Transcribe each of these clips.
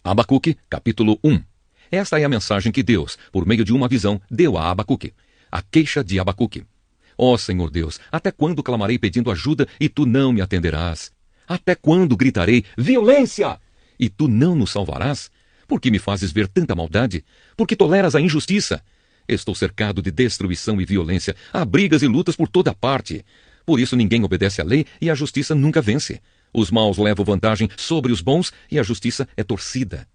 Abacuque, capítulo 1. Esta é a mensagem que Deus, por meio de uma visão, deu a Abacuque. A queixa de Abacuque. Ó Senhor Deus, até quando clamarei pedindo ajuda e tu não me atenderás? Até quando gritarei, violência, e tu não nos salvarás? Por que me fazes ver tanta maldade? Por que toleras a injustiça? Estou cercado de destruição e violência, há brigas e lutas por toda parte. Por isso ninguém obedece à lei e a justiça nunca vence. Os maus levam vantagem sobre os bons e a justiça é torcida.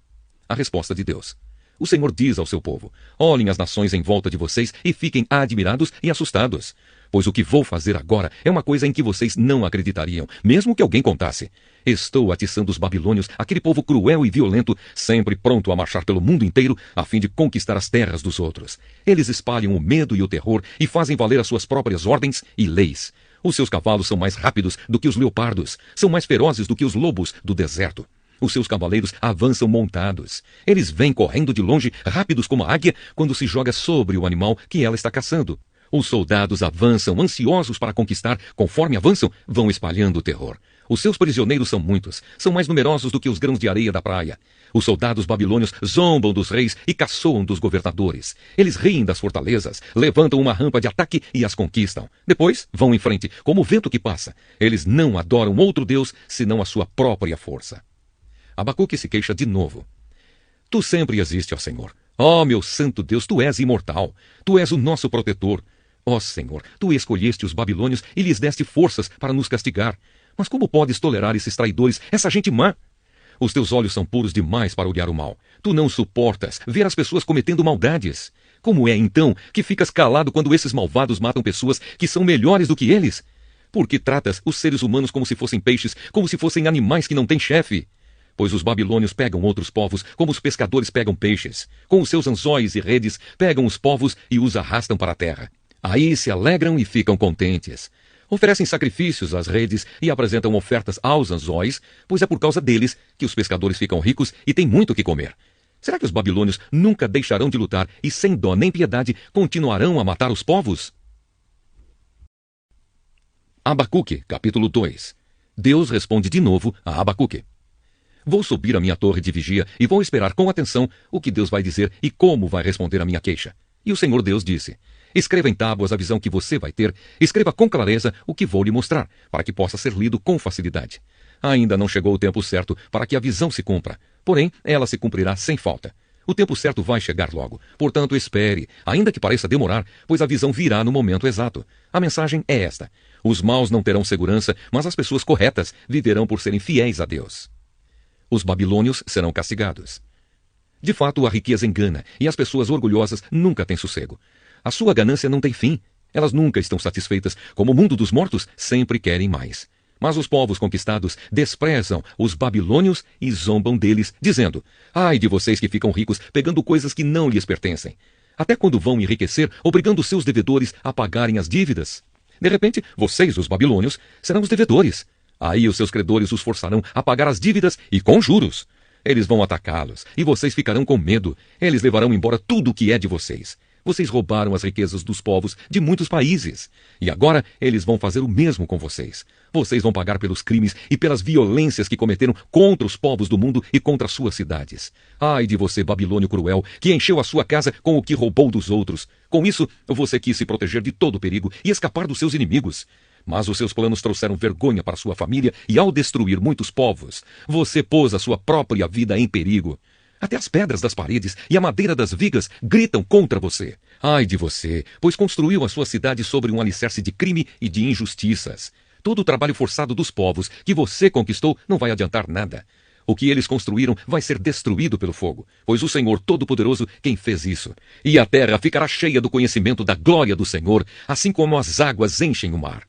A resposta de Deus. O Senhor diz ao seu povo, olhem as nações em volta de vocês e fiquem admirados e assustados. Pois o que vou fazer agora é uma coisa em que vocês não acreditariam, mesmo que alguém contasse. Estou atiçando os babilônios, aquele povo cruel e violento, sempre pronto a marchar pelo mundo inteiro, a fim de conquistar as terras dos outros. Eles espalham o medo e o terror e fazem valer as suas próprias ordens e leis. Os seus cavalos são mais rápidos do que os leopardos, são mais ferozes do que os lobos do deserto. Os seus cavaleiros avançam montados. Eles vêm correndo de longe, rápidos como a águia, quando se joga sobre o animal que ela está caçando. Os soldados avançam, ansiosos para conquistar. Conforme avançam, vão espalhando o terror. Os seus prisioneiros são muitos, são mais numerosos do que os grãos de areia da praia. Os soldados babilônios zombam dos reis e caçoam dos governadores. Eles riem das fortalezas, levantam uma rampa de ataque e as conquistam. Depois, vão em frente, como o vento que passa. Eles não adoram outro Deus, senão a sua própria força. Abacuque se queixa de novo. Tu sempre existes, ó Senhor. Ó meu santo Deus, tu és imortal. Tu és o nosso protetor. Ó Senhor, tu escolheste os babilônios e lhes deste forças para nos castigar. Mas como podes tolerar esses traidores, essa gente má? Os teus olhos são puros demais para olhar o mal. Tu não suportas ver as pessoas cometendo maldades. Como é, então, que ficas calado quando esses malvados matam pessoas que são melhores do que eles? Por que tratas os seres humanos como se fossem peixes, como se fossem animais que não têm chefe? Pois os babilônios pegam outros povos como os pescadores pegam peixes. Com os seus anzóis e redes, pegam os povos e os arrastam para a terra. Aí se alegram e ficam contentes. Oferecem sacrifícios às redes e apresentam ofertas aos anzóis, pois é por causa deles que os pescadores ficam ricos e têm muito o que comer. Será que os babilônios nunca deixarão de lutar e, sem dó nem piedade, continuarão a matar os povos? Abacuque, capítulo 2. Deus responde de novo a Abacuque. Vou subir à minha torre de vigia e vou esperar com atenção o que Deus vai dizer e como vai responder à minha queixa. E o Senhor Deus disse, escreva em tábuas a visão que você vai ter, escreva com clareza o que vou lhe mostrar, para que possa ser lido com facilidade. Ainda não chegou o tempo certo para que a visão se cumpra, porém ela se cumprirá sem falta. O tempo certo vai chegar logo, portanto espere, ainda que pareça demorar, pois a visão virá no momento exato. A mensagem é esta, os maus não terão segurança, mas as pessoas corretas viverão por serem fiéis a Deus. Os babilônios serão castigados. De fato, a riqueza engana, e as pessoas orgulhosas nunca têm sossego. A sua ganância não tem fim. Elas nunca estão satisfeitas, como o mundo dos mortos sempre querem mais. Mas os povos conquistados desprezam os babilônios e zombam deles, dizendo, ai de vocês que ficam ricos pegando coisas que não lhes pertencem. Até quando vão enriquecer, obrigando seus devedores a pagarem as dívidas? De repente, vocês, os babilônios, serão os devedores. Aí os seus credores os forçarão a pagar as dívidas e com juros. Eles vão atacá-los, e vocês ficarão com medo. Eles levarão embora tudo o que é de vocês. Vocês roubaram as riquezas dos povos de muitos países. E agora eles vão fazer o mesmo com vocês. Vocês vão pagar pelos crimes e pelas violências que cometeram contra os povos do mundo e contra as suas cidades. Ai de você, Babilônio cruel, que encheu a sua casa com o que roubou dos outros. Com isso, você quis se proteger de todo perigo e escapar dos seus inimigos. Mas os seus planos trouxeram vergonha para sua família e, ao destruir muitos povos, você pôs a sua própria vida em perigo. Até as pedras das paredes e a madeira das vigas gritam contra você. Ai de você, pois construiu a sua cidade sobre um alicerce de crime e de injustiças. Todo o trabalho forçado dos povos que você conquistou não vai adiantar nada. O que eles construíram vai ser destruído pelo fogo, pois o Senhor Todo-Poderoso quem fez isso. E a terra ficará cheia do conhecimento da glória do Senhor, assim como as águas enchem o mar.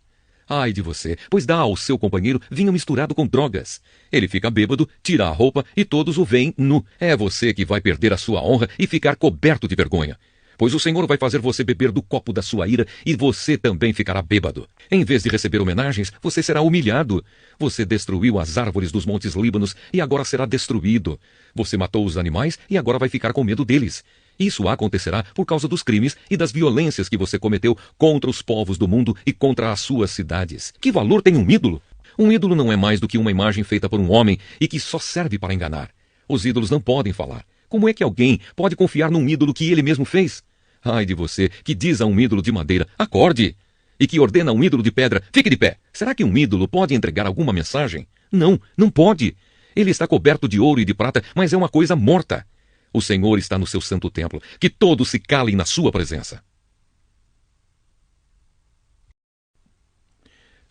Ai de você, pois dá ao seu companheiro vinho misturado com drogas. Ele fica bêbado, tira a roupa e todos o veem nu. É você que vai perder a sua honra e ficar coberto de vergonha. Pois o Senhor vai fazer você beber do copo da sua ira e você também ficará bêbado. Em vez de receber homenagens, você será humilhado. Você destruiu as árvores dos montes Líbanos e agora será destruído. Você matou os animais e agora vai ficar com medo deles. Isso acontecerá por causa dos crimes e das violências que você cometeu contra os povos do mundo e contra as suas cidades. Que valor tem um ídolo? Um ídolo não é mais do que uma imagem feita por um homem e que só serve para enganar. Os ídolos não podem falar. Como é que alguém pode confiar num ídolo que ele mesmo fez? Ai de você, que diz a um ídolo de madeira, acorde! E que ordena a um ídolo de pedra, fique de pé. Será que um ídolo pode entregar alguma mensagem? Não, não pode. Ele está coberto de ouro e de prata, mas é uma coisa morta. O Senhor está no seu santo templo. Que todos se calem na sua presença.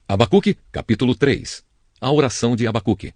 Abacuque, capítulo 3. A oração de Abacuque.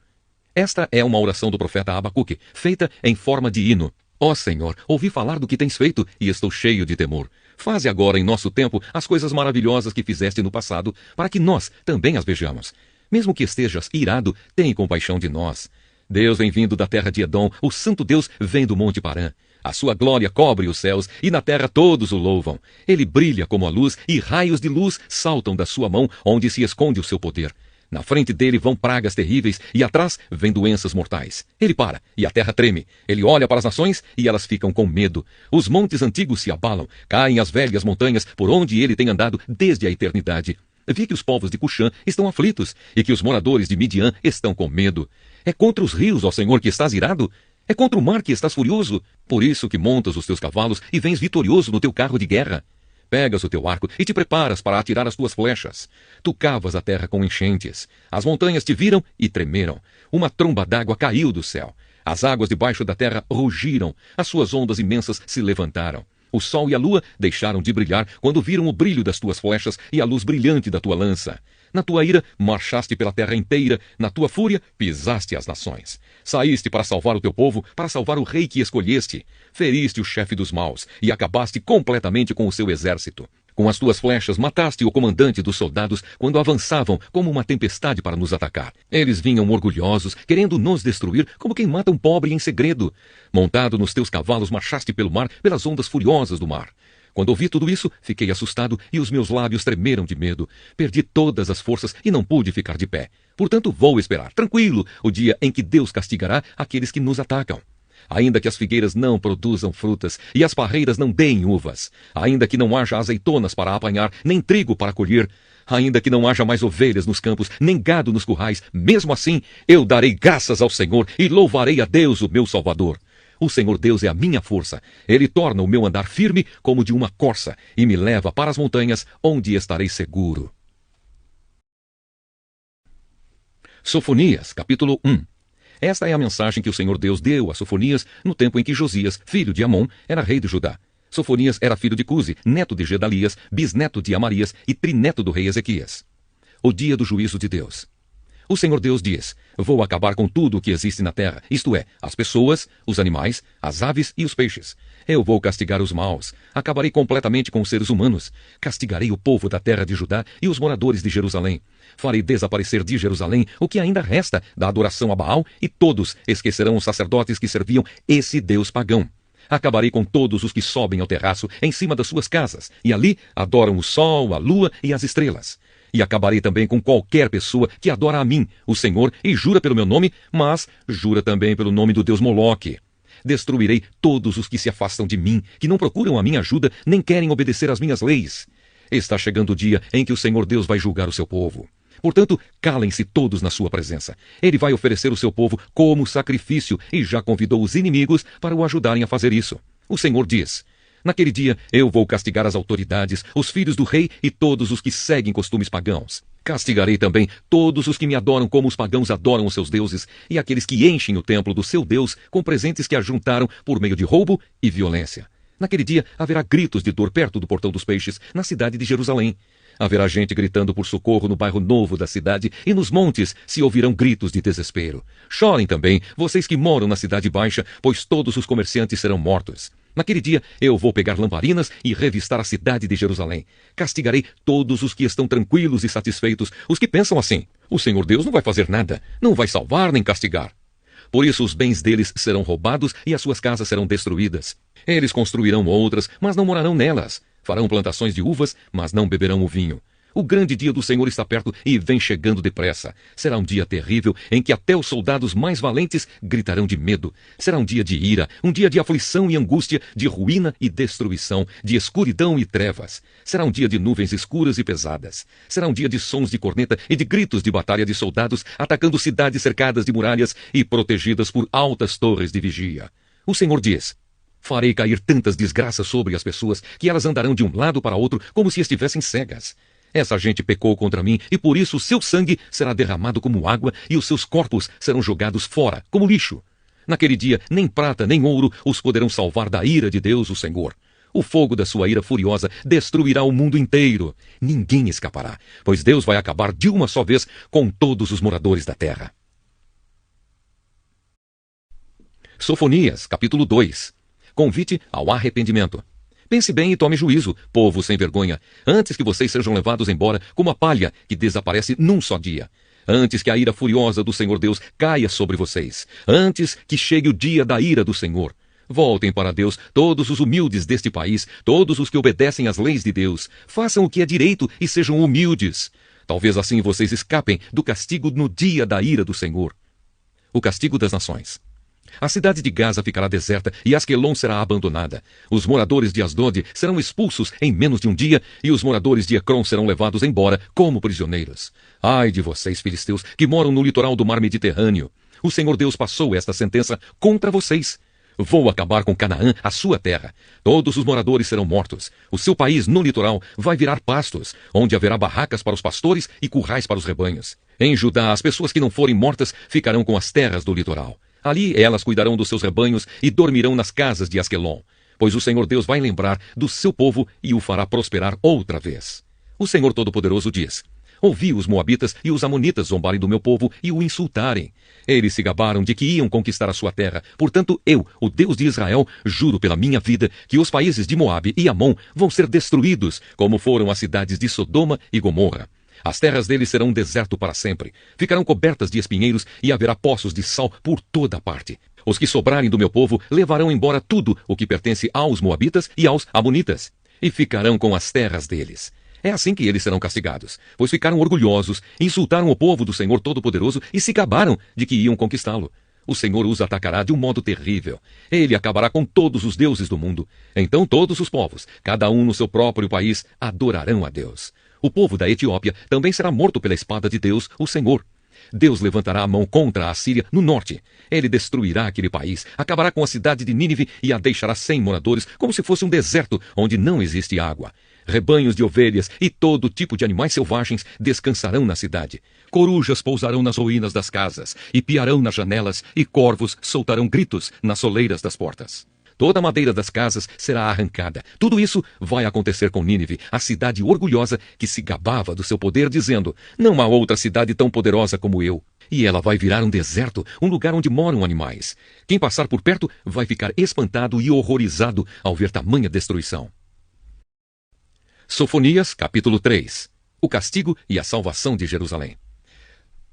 Esta é uma oração do profeta Abacuque, feita em forma de hino. Ó Senhor, ouvi falar do que tens feito e estou cheio de temor. Faze agora em nosso tempo as coisas maravilhosas que fizeste no passado, para que nós também as vejamos. Mesmo que estejas irado, tem compaixão de nós. Deus vem vindo da terra de Edom, o santo Deus vem do monte Parã. A sua glória cobre os céus, e na terra todos o louvam. Ele brilha como a luz, e raios de luz saltam da sua mão, onde se esconde o seu poder. Na frente dele vão pragas terríveis, e atrás vêm doenças mortais. Ele para, e a terra treme. Ele olha para as nações, e elas ficam com medo. Os montes antigos se abalam, caem as velhas montanhas por onde ele tem andado desde a eternidade. Vi que os povos de Cuxã estão aflitos, e que os moradores de Midian estão com medo. É contra os rios, ó Senhor, que estás irado? É contra o mar que estás furioso? Por isso que montas os teus cavalos e vens vitorioso no teu carro de guerra. Pegas o teu arco e te preparas para atirar as tuas flechas. Tu cavas a terra com enchentes. As montanhas te viram e tremeram. Uma tromba d'água caiu do céu. As águas debaixo da terra rugiram. As suas ondas imensas se levantaram. O sol e a lua deixaram de brilhar quando viram o brilho das tuas flechas e a luz brilhante da tua lança. Na tua ira, marchaste pela terra inteira. Na tua fúria, pisaste as nações. Saíste para salvar o teu povo, para salvar o rei que escolheste. Feriste o chefe dos maus e acabaste completamente com o seu exército. Com as tuas flechas mataste o comandante dos soldados quando avançavam como uma tempestade para nos atacar. Eles vinham orgulhosos, querendo nos destruir como quem mata um pobre em segredo. Montado nos teus cavalos, marchaste pelo mar, pelas ondas furiosas do mar. Quando ouvi tudo isso, fiquei assustado e os meus lábios tremeram de medo. Perdi todas as forças e não pude ficar de pé. Portanto, vou esperar, tranquilo, o dia em que Deus castigará aqueles que nos atacam. Ainda que as figueiras não produzam frutas e as parreiras não deem uvas, ainda que não haja azeitonas para apanhar, nem trigo para colher, ainda que não haja mais ovelhas nos campos, nem gado nos currais, mesmo assim, eu darei graças ao Senhor e louvarei a Deus, o meu Salvador. O Senhor Deus é a minha força. Ele torna o meu andar firme como de uma corça e me leva para as montanhas, onde estarei seguro. Sofonias, capítulo 1. Esta é a mensagem que o Senhor Deus deu a Sofonias no tempo em que Josias, filho de Amon, era rei de Judá. Sofonias era filho de Cusi, neto de Gedalias, bisneto de Amarias e trineto do rei Ezequias. O dia do juízo de Deus. O Senhor Deus diz: vou acabar com tudo o que existe na terra, isto é, as pessoas, os animais, as aves e os peixes. Eu vou castigar os maus, acabarei completamente com os seres humanos, castigarei o povo da terra de Judá e os moradores de Jerusalém. Farei desaparecer de Jerusalém o que ainda resta da adoração a Baal e todos esquecerão os sacerdotes que serviam esse Deus pagão. Acabarei com todos os que sobem ao terraço em cima das suas casas e ali adoram o sol, a lua e as estrelas. E acabarei também com qualquer pessoa que adora a mim, o Senhor, e jura pelo meu nome, mas jura também pelo nome do Deus Moloque. Destruirei todos os que se afastam de mim, que não procuram a minha ajuda, nem querem obedecer às minhas leis. Está chegando o dia em que o Senhor Deus vai julgar o seu povo. Portanto, calem-se todos na sua presença. Ele vai oferecer o seu povo como sacrifício e já convidou os inimigos para o ajudarem a fazer isso. O Senhor diz: naquele dia eu vou castigar as autoridades, os filhos do rei e todos os que seguem costumes pagãos. Castigarei também todos os que me adoram como os pagãos adoram os seus deuses e aqueles que enchem o templo do seu Deus com presentes que ajuntaram por meio de roubo e violência. Naquele dia haverá gritos de dor perto do portão dos peixes, na cidade de Jerusalém. Haverá gente gritando por socorro no bairro novo da cidade, e nos montes se ouvirão gritos de desespero. Chorem também, vocês que moram na cidade baixa, pois todos os comerciantes serão mortos. Naquele dia eu vou pegar lamparinas e revistar a cidade de Jerusalém. Castigarei todos os que estão tranquilos e satisfeitos, os que pensam assim: o Senhor Deus não vai fazer nada, não vai salvar nem castigar. Por isso os bens deles serão roubados e as suas casas serão destruídas. Eles construirão outras, mas não morarão nelas. Farão plantações de uvas, mas não beberão o vinho. O grande dia do Senhor está perto e vem chegando depressa. Será um dia terrível em que até os soldados mais valentes gritarão de medo. Será um dia de ira, um dia de aflição e angústia, de ruína e destruição, de escuridão e trevas. Será um dia de nuvens escuras e pesadas. Será um dia de sons de corneta e de gritos de batalha de soldados atacando cidades cercadas de muralhas e protegidas por altas torres de vigia. O Senhor diz: farei cair tantas desgraças sobre as pessoas que elas andarão de um lado para outro como se estivessem cegas. Essa gente pecou contra mim e por isso o seu sangue será derramado como água e os seus corpos serão jogados fora, como lixo. Naquele dia, nem prata nem ouro os poderão salvar da ira de Deus, o Senhor. O fogo da sua ira furiosa destruirá o mundo inteiro. Ninguém escapará, pois Deus vai acabar de uma só vez com todos os moradores da terra. Sofonias, capítulo 2. Convite ao arrependimento. Pense bem e tome juízo, povo sem vergonha, antes que vocês sejam levados embora como a palha que desaparece num só dia. Antes que a ira furiosa do Senhor Deus caia sobre vocês. Antes que chegue o dia da ira do Senhor. Voltem para Deus todos os humildes deste país, todos os que obedecem às leis de Deus. Façam o que é direito e sejam humildes. Talvez assim vocês escapem do castigo no dia da ira do Senhor. O castigo das nações. A cidade de Gaza ficará deserta e Asquelon será abandonada. Os moradores de Asdod serão expulsos em menos de um dia e os moradores de Ecrom serão levados embora como prisioneiros. Ai de vocês, filisteus, que moram no litoral do mar Mediterrâneo. O Senhor Deus passou esta sentença contra vocês. Vou acabar com Canaã, a sua terra. Todos os moradores serão mortos. O seu país no litoral vai virar pastos, onde haverá barracas para os pastores e currais para os rebanhos. Em Judá, as pessoas que não forem mortas ficarão com as terras do litoral. Ali elas cuidarão dos seus rebanhos e dormirão nas casas de Asquelon, pois o Senhor Deus vai lembrar do seu povo e o fará prosperar outra vez. O Senhor Todo-Poderoso diz: ouvi os moabitas e os amonitas zombarem do meu povo e o insultarem. Eles se gabaram de que iam conquistar a sua terra. Portanto, eu, o Deus de Israel, juro pela minha vida que os países de Moabe e Amon vão ser destruídos, como foram as cidades de Sodoma e Gomorra. As terras deles serão um deserto para sempre. Ficarão cobertas de espinheiros e haverá poços de sal por toda parte. Os que sobrarem do meu povo levarão embora tudo o que pertence aos moabitas e aos amonitas, e ficarão com as terras deles. É assim que eles serão castigados, pois ficaram orgulhosos, insultaram o povo do Senhor Todo-Poderoso e se gabaram de que iam conquistá-lo. O Senhor os atacará de um modo terrível. Ele acabará com todos os deuses do mundo. Então todos os povos, cada um no seu próprio país, adorarão a Deus. O povo da Etiópia também será morto pela espada de Deus, o Senhor. Deus levantará a mão contra a Assíria no norte. Ele destruirá aquele país, acabará com a cidade de Nínive e a deixará sem moradores, como se fosse um deserto onde não existe água. Rebanhos de ovelhas e todo tipo de animais selvagens descansarão na cidade. Corujas pousarão nas ruínas das casas, e piarão nas janelas, e corvos soltarão gritos nas soleiras das portas. Toda a madeira das casas será arrancada. Tudo isso vai acontecer com Nínive, a cidade orgulhosa que se gabava do seu poder, dizendo: não há outra cidade tão poderosa como eu. E ela vai virar um deserto, um lugar onde moram animais. Quem passar por perto vai ficar espantado e horrorizado ao ver tamanha destruição. Sofonias, capítulo 3. O castigo e a salvação de Jerusalém.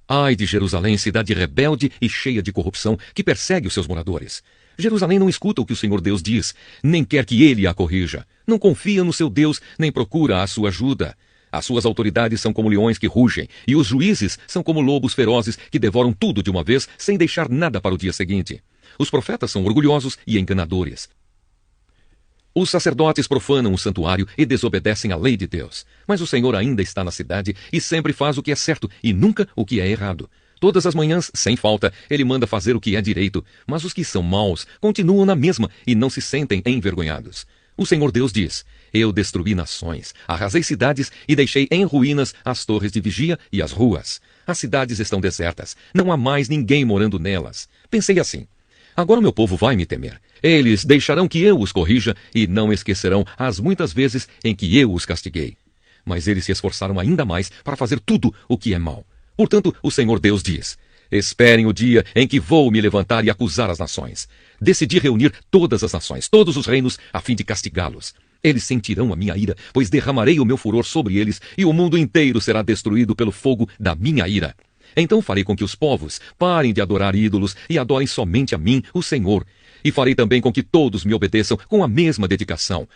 Ai de Jerusalém, cidade rebelde e cheia de corrupção, que persegue os seus moradores. Jerusalém não escuta o que o Senhor Deus diz, nem quer que ele a corrija. Não confia no seu Deus, nem procura a sua ajuda. As suas autoridades são como leões que rugem, e os juízes são como lobos ferozes que devoram tudo de uma vez, sem deixar nada para o dia seguinte. Os profetas são orgulhosos e enganadores. Os sacerdotes profanam o santuário e desobedecem à lei de Deus. Mas o Senhor ainda está na cidade e sempre faz o que é certo e nunca o que é errado. Todas as manhãs, sem falta, ele manda fazer o que é direito, mas os que são maus continuam na mesma e não se sentem envergonhados. O Senhor Deus diz: eu destruí nações, arrasei cidades e deixei em ruínas as torres de vigia e as ruas. As cidades estão desertas, não há mais ninguém morando nelas. Pensei assim: agora meu povo vai me temer. Eles deixarão que eu os corrija e não esquecerão as muitas vezes em que eu os castiguei. Mas eles se esforçaram ainda mais para fazer tudo o que é mal. Portanto, o Senhor Deus diz: esperem o dia em que vou me levantar e acusar as nações. Decidi reunir todas as nações, todos os reinos, a fim de castigá-los. Eles sentirão a minha ira, pois derramarei o meu furor sobre eles, e o mundo inteiro será destruído pelo fogo da minha ira. Então farei com que os povos parem de adorar ídolos e adorem somente a mim, o Senhor. E farei também com que todos me obedeçam com a mesma dedicação.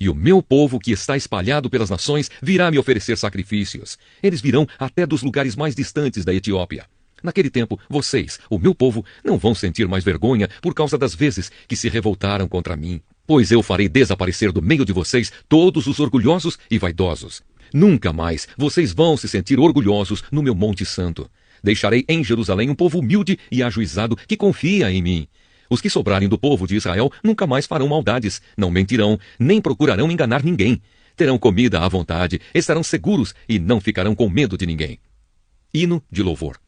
E o meu povo, que está espalhado pelas nações, virá me oferecer sacrifícios. Eles virão até dos lugares mais distantes da Etiópia. Naquele tempo, vocês, o meu povo, não vão sentir mais vergonha por causa das vezes que se revoltaram contra mim. Pois eu farei desaparecer do meio de vocês todos os orgulhosos e vaidosos. Nunca mais vocês vão se sentir orgulhosos no meu Monte Santo. Deixarei em Jerusalém um povo humilde e ajuizado que confia em mim. Os que sobrarem do povo de Israel nunca mais farão maldades, não mentirão, nem procurarão enganar ninguém. Terão comida à vontade, estarão seguros e não ficarão com medo de ninguém. Hino de louvor.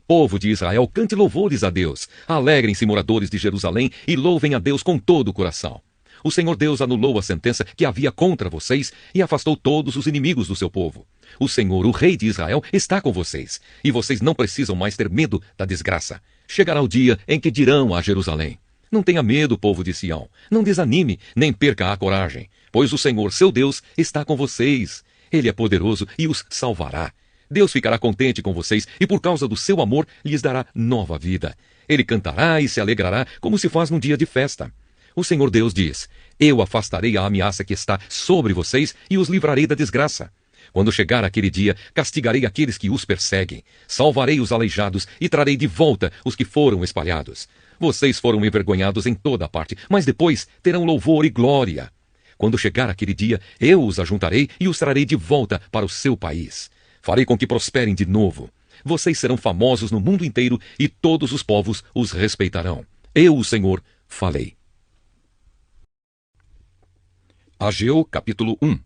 Povo de Israel, cante louvores a Deus. Alegrem-se, moradores de Jerusalém, e louvem a Deus com todo o coração. O Senhor Deus anulou a sentença que havia contra vocês e afastou todos os inimigos do seu povo. O Senhor, o Rei de Israel, está com vocês, e vocês não precisam mais ter medo da desgraça. Chegará o dia em que dirão a Jerusalém: não tenha medo, povo de Sião, não desanime, nem perca a coragem, pois o Senhor, seu Deus, está com vocês. Ele é poderoso e os salvará. Deus ficará contente com vocês e, por causa do seu amor, lhes dará nova vida. Ele cantará e se alegrará como se faz num dia de festa. O Senhor Deus diz: eu afastarei a ameaça que está sobre vocês e os livrarei da desgraça. Quando chegar aquele dia, castigarei aqueles que os perseguem. Salvarei os aleijados e trarei de volta os que foram espalhados. Vocês foram envergonhados em toda parte, mas depois terão louvor e glória. Quando chegar aquele dia, eu os ajuntarei e os trarei de volta para o seu país. Farei com que prosperem de novo. Vocês serão famosos no mundo inteiro e todos os povos os respeitarão. Eu, o Senhor, falei. Ageu, capítulo 1.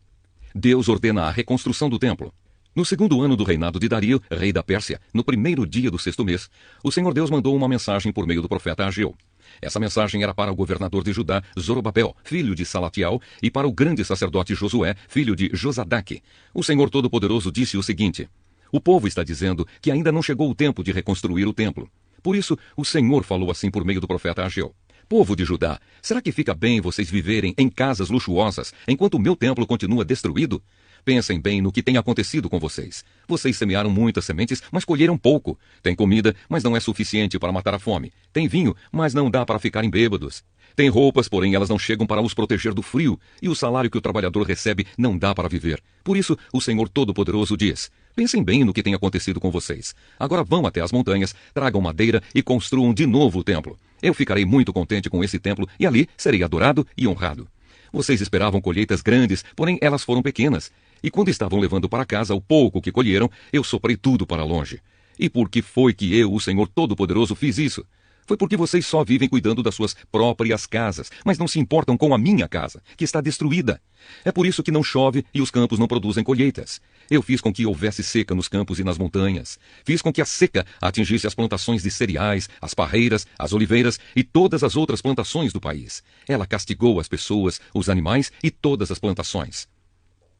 Deus ordena a reconstrução do templo. No segundo ano do reinado de Dario, rei da Pérsia, no primeiro dia do sexto mês, o Senhor Deus mandou uma mensagem por meio do profeta Ageu. Essa mensagem era para o governador de Judá, Zorobabel, filho de Salatiel, e para o grande sacerdote Josué, filho de Josadaque. O Senhor Todo-Poderoso disse o seguinte: o povo está dizendo que ainda não chegou o tempo de reconstruir o templo. Por isso, o Senhor falou assim por meio do profeta Ageu: povo de Judá, será que fica bem vocês viverem em casas luxuosas, enquanto o meu templo continua destruído? Pensem bem no que tem acontecido com vocês. Vocês semearam muitas sementes, mas colheram pouco. Tem comida, mas não é suficiente para matar a fome. Tem vinho, mas não dá para ficarem bêbados. Tem roupas, porém elas não chegam para os proteger do frio, e o salário que o trabalhador recebe não dá para viver. Por isso, o Senhor Todo-Poderoso diz: pensem bem no que tem acontecido com vocês. Agora vão até as montanhas, tragam madeira e construam de novo o templo. Eu ficarei muito contente com esse templo e ali serei adorado e honrado. Vocês esperavam colheitas grandes, porém elas foram pequenas. E quando estavam levando para casa o pouco que colheram, eu soprei tudo para longe. E por que foi que eu, o Senhor Todo-Poderoso, fiz isso? Foi porque vocês só vivem cuidando das suas próprias casas, mas não se importam com a minha casa, que está destruída. É por isso que não chove e os campos não produzem colheitas. Eu fiz com que houvesse seca nos campos e nas montanhas. Fiz com que a seca atingisse as plantações de cereais, as parreiras, as oliveiras e todas as outras plantações do país. Ela castigou as pessoas, os animais e todas as plantações.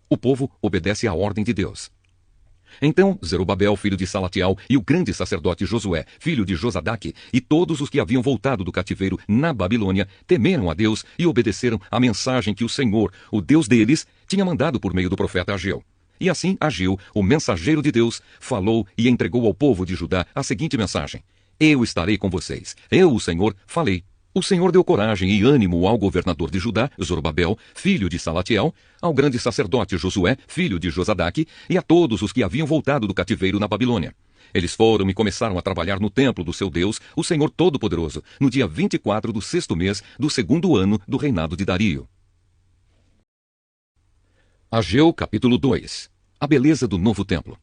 O povo obedece à ordem de Deus. Então Zerubabel, filho de Salatiel, e o grande sacerdote Josué, filho de Josadaque, e todos os que haviam voltado do cativeiro na Babilônia, temeram a Deus e obedeceram à mensagem que o Senhor, o Deus deles, tinha mandado por meio do profeta Ageu. E assim Ageu, o mensageiro de Deus, falou e entregou ao povo de Judá a seguinte mensagem: eu estarei com vocês. Eu, o Senhor, falei. O Senhor deu coragem e ânimo ao governador de Judá, Zorobabel, filho de Salatiel, ao grande sacerdote Josué, filho de Josadaque, e a todos os que haviam voltado do cativeiro na Babilônia. Eles foram e começaram a trabalhar no templo do seu Deus, o Senhor Todo-Poderoso, no dia 24 do sexto mês do segundo ano do reinado de Dario. Ageu, capítulo 2. A beleza do novo templo.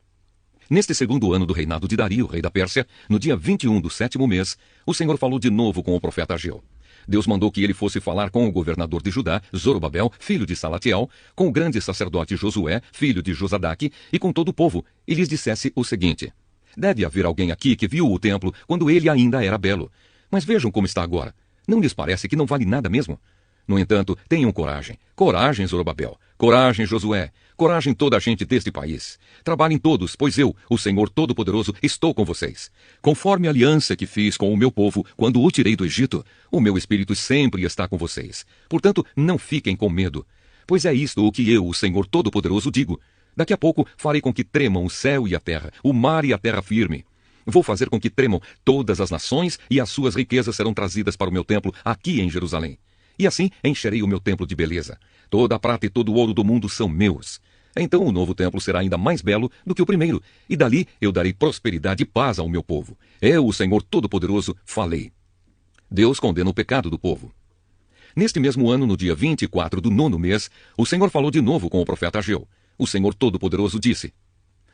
Neste segundo ano do reinado de Dario, rei da Pérsia, no dia 21 do sétimo mês, o Senhor falou de novo com o profeta Ageu. Deus mandou que ele fosse falar com o governador de Judá, Zorobabel, filho de Salatiel, com o grande sacerdote Josué, filho de Josadaque, e com todo o povo, e lhes dissesse o seguinte: deve haver alguém aqui que viu o templo quando ele ainda era belo. Mas vejam como está agora. Não lhes parece que não vale nada mesmo? No entanto, tenham coragem. Coragem, Zorobabel. Coragem, Josué. Coragem toda a gente deste país. Trabalhem todos, pois eu, o Senhor Todo-Poderoso, estou com vocês. Conforme a aliança que fiz com o meu povo quando o tirei do Egito, o meu espírito sempre está com vocês. Portanto, não fiquem com medo. Pois é isto o que eu, o Senhor Todo-Poderoso, digo. Daqui a pouco farei com que tremam o céu e a terra, o mar e a terra firme. Vou fazer com que tremam todas as nações e as suas riquezas serão trazidas para o meu templo aqui em Jerusalém. E assim encherei o meu templo de beleza. Toda a prata e todo o ouro do mundo são meus. Então o novo templo será ainda mais belo do que o primeiro, e dali eu darei prosperidade e paz ao meu povo. Eu, o Senhor Todo-Poderoso, falei. Deus condena o pecado do povo. Neste mesmo ano, no dia 24 do 9º mês, o Senhor falou de novo com o profeta Ageu. O Senhor Todo-Poderoso disse: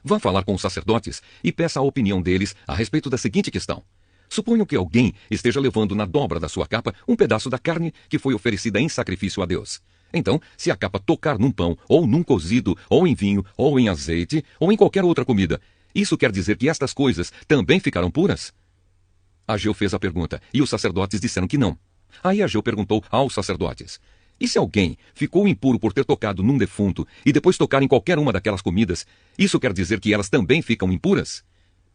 Vá falar com os sacerdotes e peça a opinião deles a respeito da seguinte questão. Suponham que alguém esteja levando na dobra da sua capa um pedaço da carne que foi oferecida em sacrifício a Deus. Então, se a capa tocar num pão, ou num cozido, ou em vinho, ou em azeite, ou em qualquer outra comida, isso quer dizer que estas coisas também ficarão puras? Ageu fez a pergunta, e os sacerdotes disseram que não. Aí Ageu perguntou aos sacerdotes: E se alguém ficou impuro por ter tocado num defunto e depois tocar em qualquer uma daquelas comidas, isso quer dizer que elas também ficam impuras?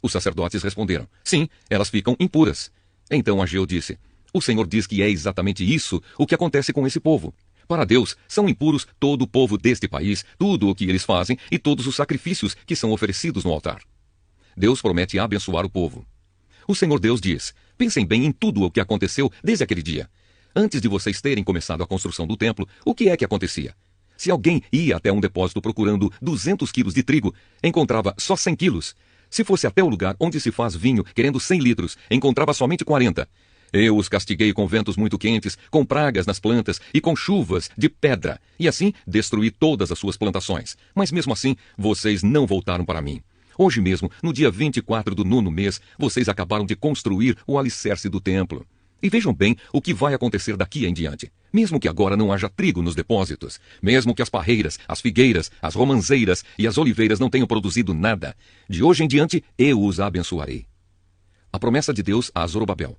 Os sacerdotes responderam: Sim, elas ficam impuras. Então Ageu disse: O Senhor diz que é exatamente isso o que acontece com esse povo. Para Deus, são impuros todo o povo deste país, tudo o que eles fazem e todos os sacrifícios que são oferecidos no altar. Deus promete abençoar o povo. O Senhor Deus diz: Pensem bem em tudo o que aconteceu desde aquele dia. Antes de vocês terem começado a construção do templo, o que é que acontecia? Se alguém ia até um depósito procurando 200 quilos de trigo, encontrava só 100 quilos. Se fosse até o lugar onde se faz vinho querendo 100 litros, encontrava somente 40. Eu os castiguei com ventos muito quentes, com pragas nas plantas e com chuvas de pedra, e assim destruí todas as suas plantações. Mas mesmo assim, vocês não voltaram para mim. Hoje mesmo, no dia 24 do 9º mês, vocês acabaram de construir o alicerce do templo. E vejam bem o que vai acontecer daqui em diante. Mesmo que agora não haja trigo nos depósitos, mesmo que as parreiras, as figueiras, as romanzeiras e as oliveiras não tenham produzido nada, de hoje em diante eu os abençoarei. A promessa de Deus a Zorobabel.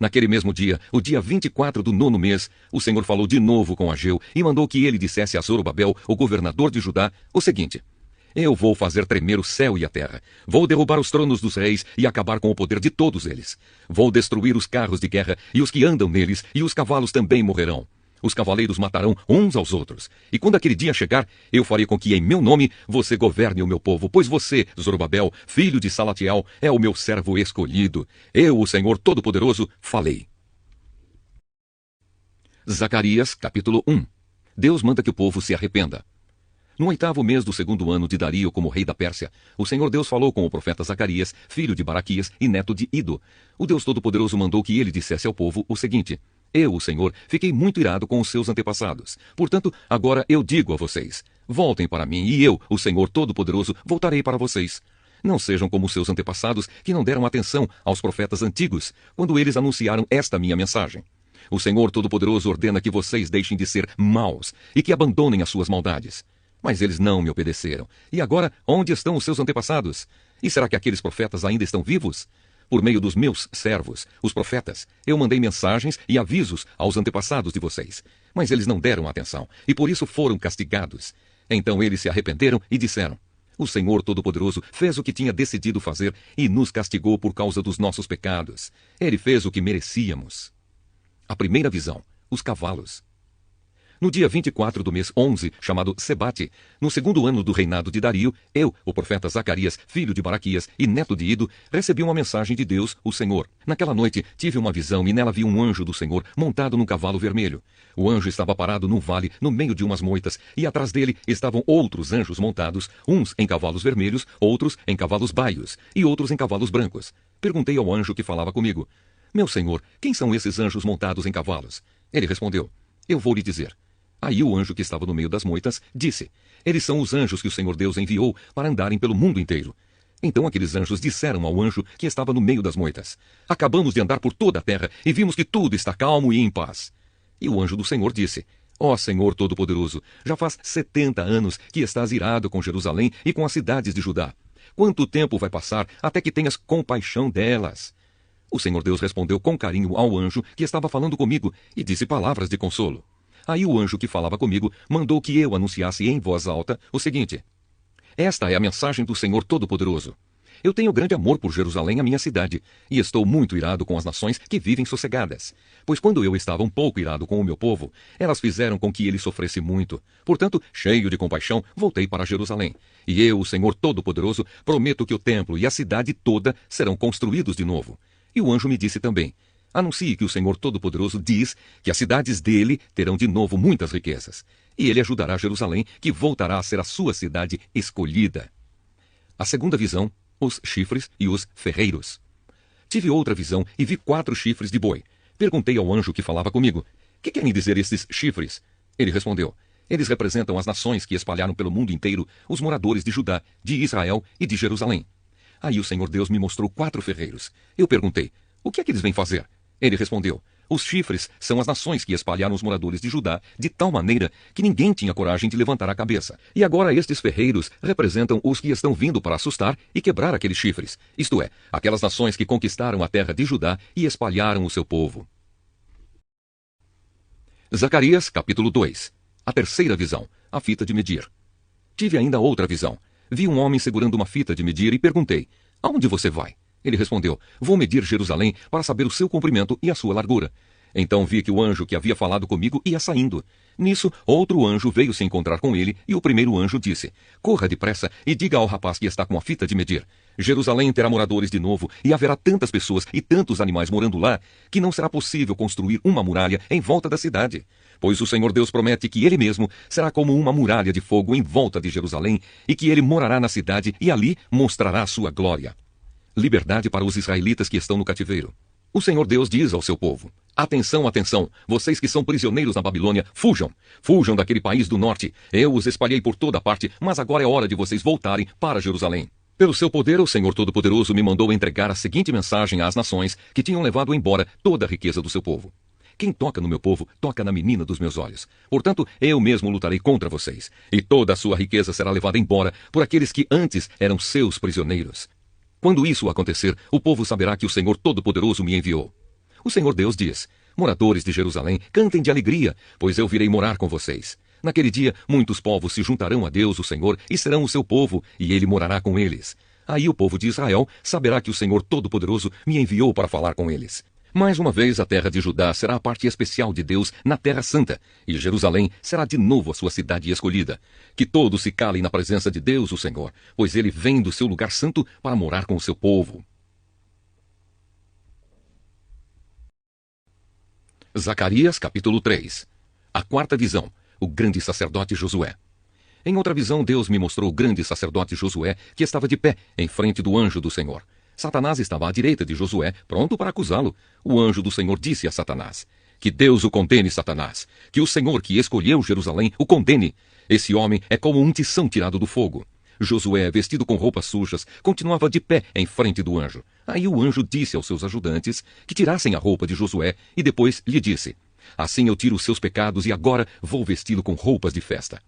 Naquele mesmo dia, o dia 24 do 9º mês, o Senhor falou de novo com Ageu e mandou que ele dissesse a Zorobabel, o governador de Judá, o seguinte: Eu vou fazer tremer o céu e a terra. Vou derrubar os tronos dos reis e acabar com o poder de todos eles. Vou destruir os carros de guerra e os que andam neles, e os cavalos também morrerão. Os cavaleiros matarão uns aos outros. E quando aquele dia chegar, eu farei com que em meu nome você governe o meu povo, pois você, Zorobabel, filho de Salatiel, é o meu servo escolhido. Eu, o Senhor Todo-Poderoso, falei. Zacarias, capítulo 1. Deus manda que o povo se arrependa. No 8º mês do 2º ano de Dario como rei da Pérsia, o Senhor Deus falou com o profeta Zacarias, filho de Baraquias e neto de Ido. O Deus Todo-Poderoso mandou que ele dissesse ao povo o seguinte: Eu, o Senhor, fiquei muito irado com os seus antepassados. Portanto, agora eu digo a vocês: voltem para mim, e eu, o Senhor Todo-Poderoso, voltarei para vocês. Não sejam como os seus antepassados, que não deram atenção aos profetas antigos, quando eles anunciaram esta minha mensagem. O Senhor Todo-Poderoso ordena que vocês deixem de ser maus e que abandonem as suas maldades. Mas eles não me obedeceram. E agora, onde estão os seus antepassados? E será que aqueles profetas ainda estão vivos? Por meio dos meus servos, os profetas, eu mandei mensagens e avisos aos antepassados de vocês. Mas eles não deram atenção, e por isso foram castigados. Então eles se arrependeram e disseram: O Senhor Todo-Poderoso fez o que tinha decidido fazer e nos castigou por causa dos nossos pecados. Ele fez o que merecíamos. A primeira visão, os cavalos. No dia 24 do mês 11, chamado Sebate, no 2º ano do reinado de Dario, eu, o profeta Zacarias, filho de Baraquias e neto de Ido, recebi uma mensagem de Deus, o Senhor. Naquela noite, tive uma visão e nela vi um anjo do Senhor montado num cavalo vermelho. O anjo estava parado num vale, no meio de umas moitas, e atrás dele estavam outros anjos montados, uns em cavalos vermelhos, outros em cavalos baios, e outros em cavalos brancos. Perguntei ao anjo que falava comigo: Meu senhor, quem são esses anjos montados em cavalos? Ele respondeu: Eu vou lhe dizer. Aí o anjo que estava no meio das moitas disse: Eles são os anjos que o Senhor Deus enviou para andarem pelo mundo inteiro. Então aqueles anjos disseram ao anjo que estava no meio das moitas: Acabamos de andar por toda a terra e vimos que tudo está calmo e em paz. E o anjo do Senhor disse: Ó Senhor Todo-Poderoso, já faz 70 anos que estás irado com Jerusalém e com as cidades de Judá. Quanto tempo vai passar até que tenhas compaixão delas? O Senhor Deus respondeu com carinho ao anjo que estava falando comigo e disse palavras de consolo. Aí o anjo que falava comigo mandou que eu anunciasse em voz alta o seguinte: Esta é a mensagem do Senhor Todo-Poderoso. Eu tenho grande amor por Jerusalém, a minha cidade, e estou muito irado com as nações que vivem sossegadas. Pois quando eu estava um pouco irado com o meu povo, elas fizeram com que ele sofresse muito. Portanto, cheio de compaixão, voltei para Jerusalém. E eu, o Senhor Todo-Poderoso, prometo que o templo e a cidade toda serão construídos de novo. E o anjo me disse também: Anuncie que o Senhor Todo-Poderoso diz que as cidades dele terão de novo muitas riquezas. E ele ajudará Jerusalém, que voltará a ser a sua cidade escolhida. A segunda visão, os chifres e os ferreiros. Tive outra visão e vi 4 chifres de boi. Perguntei ao anjo que falava comigo: que querem dizer estes chifres? Ele respondeu: eles representam as nações que espalharam pelo mundo inteiro os moradores de Judá, de Israel e de Jerusalém. Aí o Senhor Deus me mostrou 4 ferreiros. Eu perguntei: o que é que eles vêm fazer? Ele respondeu: os chifres são as nações que espalharam os moradores de Judá de tal maneira que ninguém tinha coragem de levantar a cabeça. E agora estes ferreiros representam os que estão vindo para assustar e quebrar aqueles chifres, isto é, aquelas nações que conquistaram a terra de Judá e espalharam o seu povo. Zacarias, capítulo 2. A terceira visão, a fita de medir. Tive ainda outra visão. Vi um homem segurando uma fita de medir e perguntei: aonde você vai? Ele respondeu: vou medir Jerusalém para saber o seu comprimento e a sua largura. Então vi que o anjo que havia falado comigo ia saindo. Nisso, outro anjo veio se encontrar com ele, e o primeiro anjo disse: corra depressa e diga ao rapaz que está com a fita de medir: Jerusalém terá moradores de novo, e haverá tantas pessoas e tantos animais morando lá, que não será possível construir uma muralha em volta da cidade. Pois o Senhor Deus promete que ele mesmo será como uma muralha de fogo em volta de Jerusalém, e que ele morará na cidade e ali mostrará a sua glória. Liberdade para os israelitas que estão no cativeiro. O Senhor Deus diz ao seu povo: atenção, atenção, vocês que são prisioneiros na Babilônia, fujam, fujam daquele país do norte. Eu os espalhei por toda parte, mas agora é hora de vocês voltarem para Jerusalém. Pelo seu poder, o Senhor Todo-Poderoso me mandou entregar a seguinte mensagem às nações que tinham levado embora toda a riqueza do seu povo: quem toca no meu povo, toca na menina dos meus olhos. Portanto, eu mesmo lutarei contra vocês, e toda a sua riqueza será levada embora por aqueles que antes eram seus prisioneiros. Quando isso acontecer, o povo saberá que o Senhor Todo-Poderoso me enviou. O Senhor Deus diz: moradores de Jerusalém, cantem de alegria, pois eu virei morar com vocês. Naquele dia, muitos povos se juntarão a Deus, o Senhor, e serão o seu povo, e ele morará com eles. Aí o povo de Israel saberá que o Senhor Todo-Poderoso me enviou para falar com eles. Mais uma vez, a terra de Judá será a parte especial de Deus na Terra Santa, e Jerusalém será de novo a sua cidade escolhida. Que todos se calem na presença de Deus, o Senhor, pois ele vem do seu lugar santo para morar com o seu povo. Zacarias, capítulo 3. A quarta visão, o grande sacerdote Josué. Em outra visão, Deus me mostrou o grande sacerdote Josué, que estava de pé em frente do anjo do Senhor. Satanás estava à direita de Josué, pronto para acusá-lo. O anjo do Senhor disse a Satanás: que Deus o condene, Satanás. Que o Senhor que escolheu Jerusalém o condene. Esse homem é como um tição tirado do fogo. Josué, vestido com roupas sujas, continuava de pé em frente do anjo. Aí o anjo disse aos seus ajudantes que tirassem a roupa de Josué e depois lhe disse: assim eu tiro os seus pecados e agora vou vesti-lo com roupas de festa.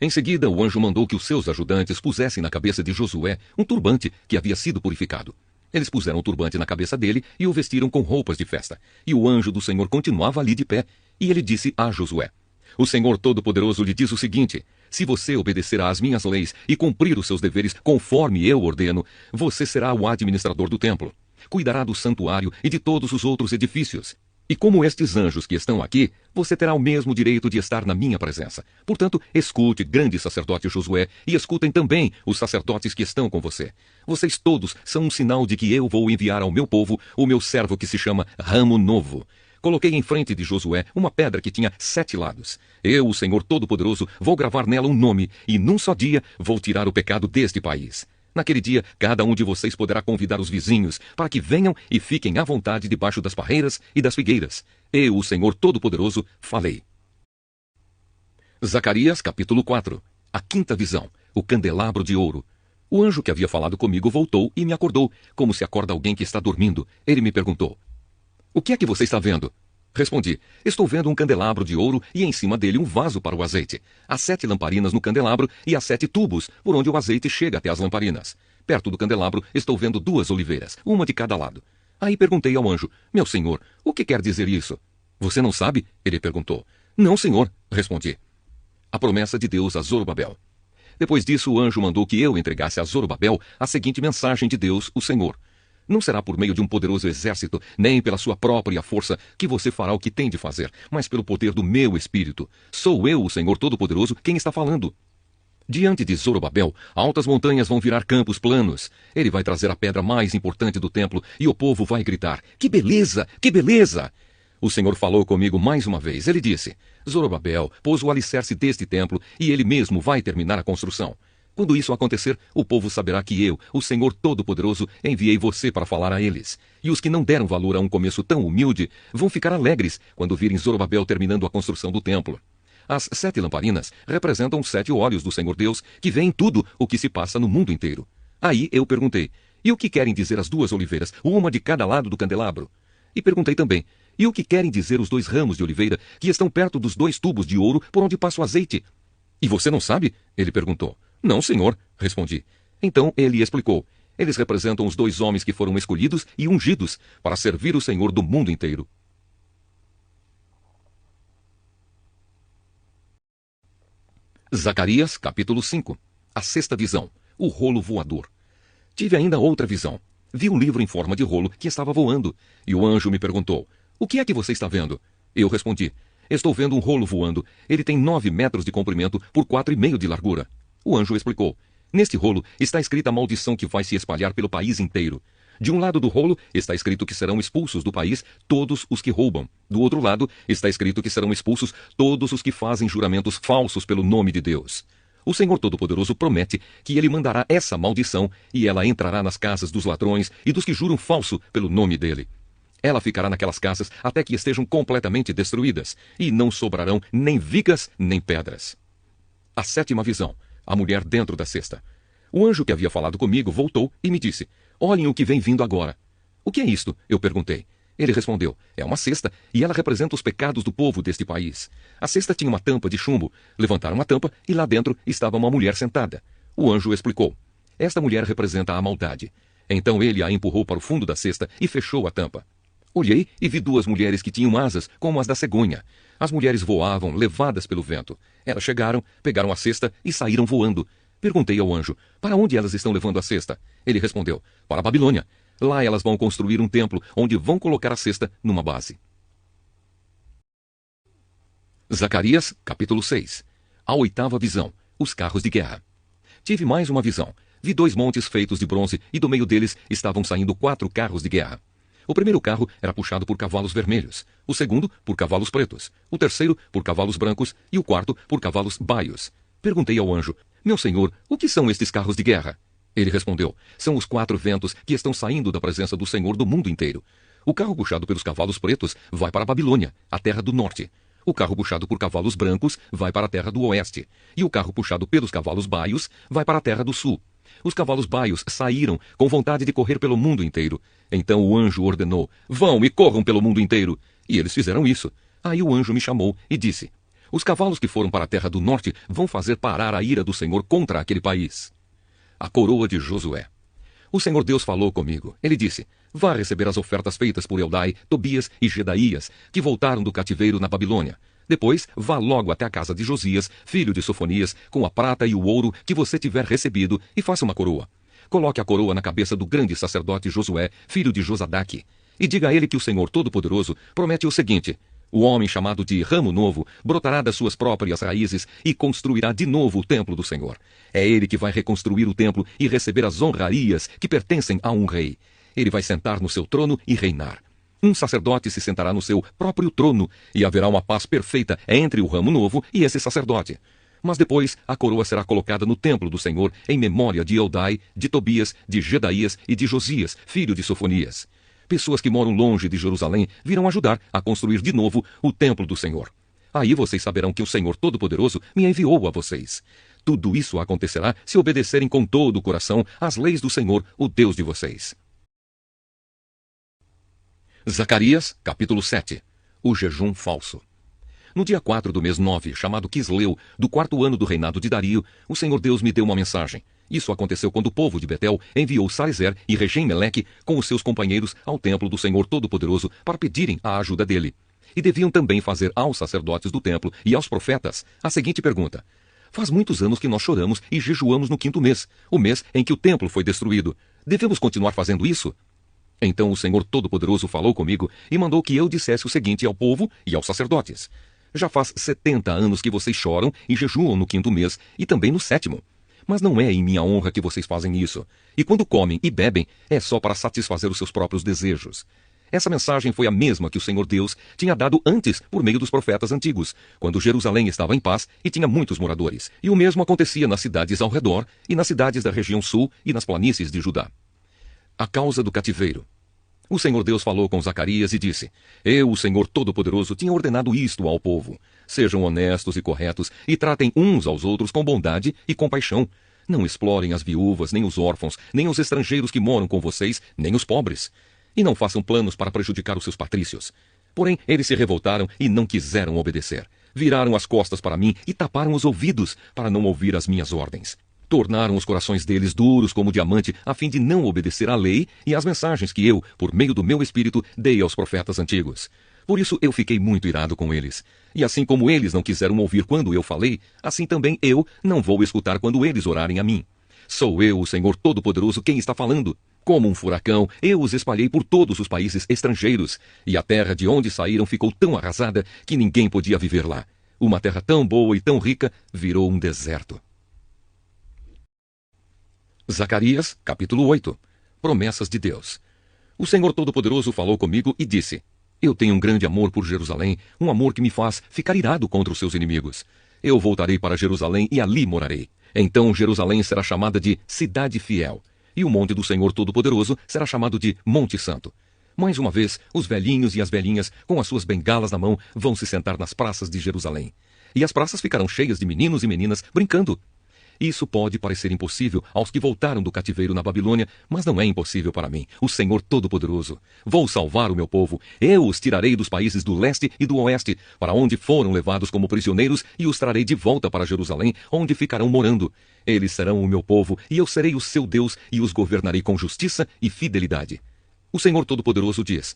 Em seguida, o anjo mandou que os seus ajudantes pusessem na cabeça de Josué um turbante que havia sido purificado. Eles puseram o turbante na cabeça dele e o vestiram com roupas de festa. E o anjo do Senhor continuava ali de pé. E ele disse a Josué: o Senhor Todo-Poderoso lhe diz o seguinte: se você obedecer às minhas leis e cumprir os seus deveres conforme eu ordeno, você será o administrador do templo. Cuidará do santuário e de todos os outros edifícios. E como estes anjos que estão aqui, você terá o mesmo direito de estar na minha presença. Portanto, escute, grande sacerdote Josué, e escutem também os sacerdotes que estão com você. Vocês todos são um sinal de que eu vou enviar ao meu povo o meu servo que se chama Ramo Novo. Coloquei em frente de Josué uma pedra que tinha 7 lados. Eu, o Senhor Todo-Poderoso, vou gravar nela um nome, e num só dia vou tirar o pecado deste país. Naquele dia, cada um de vocês poderá convidar os vizinhos para que venham e fiquem à vontade debaixo das parreiras e das figueiras. Eu, o Senhor Todo-Poderoso, falei. Zacarias, capítulo 4. A quinta visão, o candelabro de ouro. O anjo que havia falado comigo voltou e me acordou, como se acorda alguém que está dormindo. Ele me perguntou: o que é que você está vendo? Respondi: estou vendo um candelabro de ouro e em cima dele um vaso para o azeite. Há 7 lamparinas no candelabro e há 7 tubos, por onde o azeite chega até as lamparinas. Perto do candelabro estou vendo 2 oliveiras, uma de cada lado. Aí perguntei ao anjo: meu senhor, o que quer dizer isso? Você não sabe? Ele perguntou. Não, senhor, respondi. A promessa de Deus a Zorobabel. Depois disso, o anjo mandou que eu entregasse a Zorobabel a seguinte mensagem de Deus, o Senhor: não será por meio de um poderoso exército, nem pela sua própria força, que você fará o que tem de fazer, mas pelo poder do meu Espírito. Sou eu, o Senhor Todo-Poderoso, quem está falando. Diante de Zorobabel, altas montanhas vão virar campos planos. Ele vai trazer a pedra mais importante do templo e o povo vai gritar: que beleza! Que beleza! O Senhor falou comigo mais uma vez. Ele disse: Zorobabel pôs o alicerce deste templo e ele mesmo vai terminar a construção. Quando isso acontecer, o povo saberá que eu, o Senhor Todo-Poderoso, enviei você para falar a eles. E os que não deram valor a um começo tão humilde vão ficar alegres quando virem Zorobabel terminando a construção do templo. As 7 lamparinas representam os 7 olhos do Senhor Deus, que vê em tudo o que se passa no mundo inteiro. Aí eu perguntei: e o que querem dizer as 2 oliveiras, uma de cada lado do candelabro? E perguntei também: e o que querem dizer os 2 ramos de oliveira que estão perto dos 2 tubos de ouro por onde passa o azeite? E você não sabe? Ele perguntou. Não, senhor, respondi. Então ele explicou: eles representam os 2 homens que foram escolhidos e ungidos para servir o Senhor do mundo inteiro. Zacarias, capítulo 5. A 6ª visão. O rolo voador. Tive ainda outra visão. Vi um livro em forma de rolo que estava voando. E o anjo me perguntou: o que é que você está vendo? Eu respondi: estou vendo um rolo voando. Ele tem 9 metros de comprimento por 4,5 de largura. O anjo explicou: neste rolo está escrita a maldição que vai se espalhar pelo país inteiro. De um lado do rolo está escrito que serão expulsos do país todos os que roubam. Do outro lado está escrito que serão expulsos todos os que fazem juramentos falsos pelo nome de Deus. O Senhor Todo-Poderoso promete que ele mandará essa maldição e ela entrará nas casas dos ladrões e dos que juram falso pelo nome dele. Ela ficará naquelas casas até que estejam completamente destruídas, e não sobrarão nem vigas nem pedras. A 7ª visão. A mulher dentro da cesta. O anjo que havia falado comigo voltou e me disse: olhem o que vem vindo agora. O que é isto? Eu perguntei. Ele respondeu: é uma cesta, e ela representa os pecados do povo deste país. A cesta tinha uma tampa de chumbo. Levantaram a tampa e lá dentro estava uma mulher sentada. O anjo explicou: esta mulher representa a maldade. Então ele a empurrou para o fundo da cesta e fechou a tampa. Olhei e vi 2 mulheres que tinham asas como as da cegonha. As mulheres voavam, levadas pelo vento. Elas chegaram, pegaram a cesta e saíram voando. Perguntei ao anjo: para onde elas estão levando a cesta? Ele respondeu: para a Babilônia. Lá elas vão construir um templo, onde vão colocar a cesta numa base. Zacarias, capítulo 6. A 8ª visão. Os carros de guerra. Tive mais uma visão. Vi 2 montes feitos de bronze, e do meio deles estavam saindo 4 carros de guerra. O primeiro carro era puxado por cavalos vermelhos, o segundo por cavalos pretos, o terceiro por cavalos brancos e o quarto por cavalos baios. Perguntei ao anjo: meu senhor, o que são estes carros de guerra? Ele respondeu: são os 4 ventos que estão saindo da presença do Senhor do mundo inteiro. O carro puxado pelos cavalos pretos vai para a Babilônia, a terra do norte. O carro puxado por cavalos brancos vai para a terra do oeste. E o carro puxado pelos cavalos baios vai para a terra do sul. Os cavalos baios saíram com vontade de correr pelo mundo inteiro. Então o anjo ordenou: vão e corram pelo mundo inteiro. E eles fizeram isso. Aí o anjo me chamou e disse: os cavalos que foram para a terra do norte vão fazer parar a ira do Senhor contra aquele país. A coroa de Josué. O Senhor Deus falou comigo. Ele disse: vá receber as ofertas feitas por Eldai, Tobias e Gedaías, que voltaram do cativeiro na Babilônia. Depois, vá logo até a casa de Josias, filho de Sofonias, com a prata e o ouro que você tiver recebido, e faça uma coroa. Coloque a coroa na cabeça do grande sacerdote Josué, filho de Josadaque, e diga a ele que o Senhor Todo-Poderoso promete o seguinte: o homem chamado de Ramo Novo brotará das suas próprias raízes e construirá de novo o templo do Senhor. É ele que vai reconstruir o templo e receber as honrarias que pertencem a um rei. Ele vai sentar no seu trono e reinar. Um sacerdote se sentará no seu próprio trono, e haverá uma paz perfeita entre o ramo novo e esse sacerdote. Mas depois a coroa será colocada no templo do Senhor em memória de Eldai, de Tobias, de Gedaías e de Josias, filho de Sofonias. Pessoas que moram longe de Jerusalém virão ajudar a construir de novo o templo do Senhor. Aí vocês saberão que o Senhor Todo-Poderoso me enviou a vocês. Tudo isso acontecerá se obedecerem com todo o coração às leis do Senhor, o Deus de vocês. Zacarias, capítulo 7. O jejum falso. No dia 4 do mês 9, chamado Quisleu, do 4º ano do reinado de Dario, o Senhor Deus me deu uma mensagem. Isso aconteceu quando o povo de Betel enviou Sarezer e Regem-Meleque com os seus companheiros ao templo do Senhor Todo-Poderoso para pedirem a ajuda dele. E deviam também fazer aos sacerdotes do templo e aos profetas a seguinte pergunta: faz muitos anos que nós choramos e jejuamos no 5º mês, o mês em que o templo foi destruído. Devemos continuar fazendo isso? Então o Senhor Todo-Poderoso falou comigo e mandou que eu dissesse o seguinte ao povo e aos sacerdotes: Já faz 70 anos que vocês choram e jejuam no 5º mês e também no 7º. Mas não é em minha honra que vocês fazem isso. E quando comem e bebem, é só para satisfazer os seus próprios desejos. Essa mensagem foi a mesma que o Senhor Deus tinha dado antes por meio dos profetas antigos, quando Jerusalém estava em paz e tinha muitos moradores. E o mesmo acontecia nas cidades ao redor e nas cidades da região sul e nas planícies de Judá. A causa do cativeiro. O Senhor Deus falou com Zacarias e disse: Eu, o Senhor Todo-Poderoso, tinha ordenado isto ao povo. Sejam honestos e corretos e tratem uns aos outros com bondade e compaixão. Não explorem as viúvas, nem os órfãos, nem os estrangeiros que moram com vocês, nem os pobres. E não façam planos para prejudicar os seus patrícios. Porém, eles se revoltaram e não quiseram obedecer. Viraram as costas para mim e taparam os ouvidos para não ouvir as minhas ordens. Tornaram os corações deles duros como diamante, a fim de não obedecer à lei e às mensagens que eu, por meio do meu espírito, dei aos profetas antigos. Por isso eu fiquei muito irado com eles. E assim como eles não quiseram ouvir quando eu falei, assim também eu não vou escutar quando eles orarem a mim. Sou eu, o Senhor Todo-Poderoso, quem está falando. Como um furacão, eu os espalhei por todos os países estrangeiros, e a terra de onde saíram ficou tão arrasada que ninguém podia viver lá. Uma terra tão boa e tão rica virou um deserto. Zacarias, capítulo 8. Promessas de Deus. O Senhor Todo-Poderoso falou comigo e disse: Eu tenho um grande amor por Jerusalém, um amor que me faz ficar irado contra os seus inimigos. Eu voltarei para Jerusalém e ali morarei. Então Jerusalém será chamada de Cidade Fiel, e o monte do Senhor Todo-Poderoso será chamado de Monte Santo. Mais uma vez, os velhinhos e as velhinhas, com as suas bengalas na mão, vão se sentar nas praças de Jerusalém. E as praças ficarão cheias de meninos e meninas brincando. Isso pode parecer impossível aos que voltaram do cativeiro na Babilônia, mas não é impossível para mim, o Senhor Todo-Poderoso. Vou salvar o meu povo. Eu os tirarei dos países do leste e do oeste, para onde foram levados como prisioneiros, e os trarei de volta para Jerusalém, onde ficarão morando. Eles serão o meu povo, e eu serei o seu Deus, e os governarei com justiça e fidelidade. O Senhor Todo-Poderoso diz: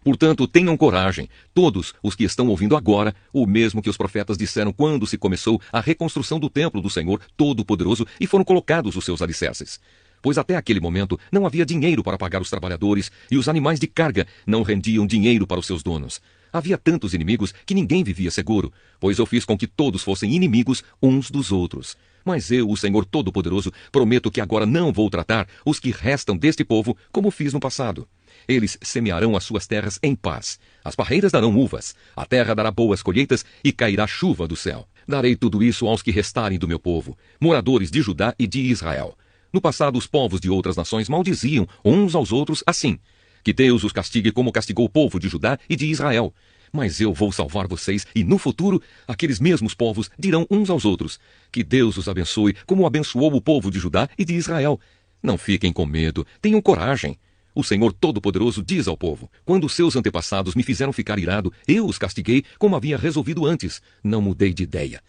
Portanto, tenham coragem, todos os que estão ouvindo agora, o mesmo que os profetas disseram quando se começou a reconstrução do templo do Senhor Todo-Poderoso e foram colocados os seus alicerces. Pois até aquele momento não havia dinheiro para pagar os trabalhadores e os animais de carga não rendiam dinheiro para os seus donos. Havia tantos inimigos que ninguém vivia seguro, pois eu fiz com que todos fossem inimigos uns dos outros. Mas eu, o Senhor Todo-Poderoso, prometo que agora não vou tratar os que restam deste povo como fiz no passado. Eles semearão as suas terras em paz. As parreiras darão uvas, a terra dará boas colheitas e cairá chuva do céu. Darei tudo isso aos que restarem do meu povo, moradores de Judá e de Israel. No passado, os povos de outras nações maldiziam uns aos outros assim: que Deus os castigue como castigou o povo de Judá e de Israel. Mas eu vou salvar vocês, e no futuro, aqueles mesmos povos dirão uns aos outros: que Deus os abençoe como abençoou o povo de Judá e de Israel. Não fiquem com medo, tenham coragem. O Senhor Todo-Poderoso diz ao povo: quando seus antepassados me fizeram ficar irado, eu os castiguei como havia resolvido antes. Não mudei de ideia.